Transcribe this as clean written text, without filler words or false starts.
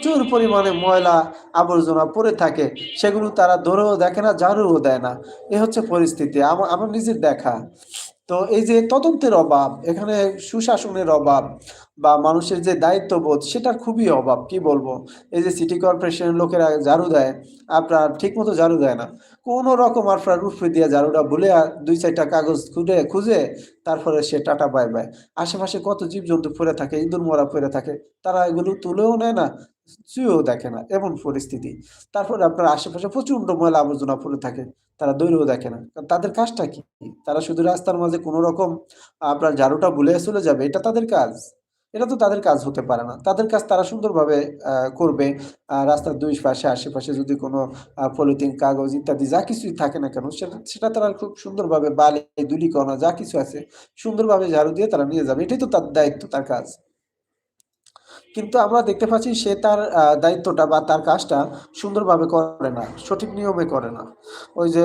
প্রচুর পরিমাণে ময়লা আবর্জনা পড়ে থাকে, সেগুলো তারা ধরেও দেখে না, ঝাড়ুও দেয় না। এ হচ্ছে পরিস্থিতি আমার নিজের দেখা। তো এই যে তদন্তের অভাব, এখানে সুশাসনের অভাব বা মানুষের যে দায়িত্ববোধ সেটার খুবই অভাব, কি বলবো। এই যে সিটি কর্পোরেশনের লোকেরা ঝাড়ু দেয়, আপনার ঠিক মতো ঝাড়ু দেয় না, কোনো রকম আপনার রুফে দিয়ে ঝাড়ুটা ভুলে দুই চারটা কাগজ খুঁজে খুঁজে তারপরে সে টাটা বাই বাই। আশেপাশে কত জীবজন্তু পড়ে থাকে, ইঁদুর মরা পড়ে থাকে, তারা এগুলো তুলেও নেয় না, চুয়েও দেখে না, এমন পরিস্থিতি। তারপরে আপনার আশেপাশে প্রচন্ড ময়লা আবর্জনা পড়ে থাকে, তারা দৈরেও দেখে না। কারণ তাদের কাজটা কি? তারা শুধু রাস্তার মাঝে কোনো রকম আপনার ঝাড়ুটা ভুলে চলে যাবে, এটা তাদের কাজ? এটা তো তাদের কাজ হতে পারে না। তাদের কাজ তারা সুন্দরভাবে করবে। রাস্তার ২ পাশে আশেপাশে যদি কোনো পলিথিন, কাগজ ইত্যাদি যা কিছুই থাকে না কেন, সেটা সেটা তারা খুব সুন্দরভাবে বালি, ধূলিকণা যা কিছু আছে সুন্দরভাবে ঝাড়ু দিয়ে তারা নিয়ে যাবে। এটাই তো তার দায়িত্ব, তার কাজ। কিন্তু আমরা দেখতে পাচ্ছি সে তার দায়িত্বটা বা তার কাজটা সুন্দরভাবে করে না, সঠিক নিয়মে করে না। ওই যে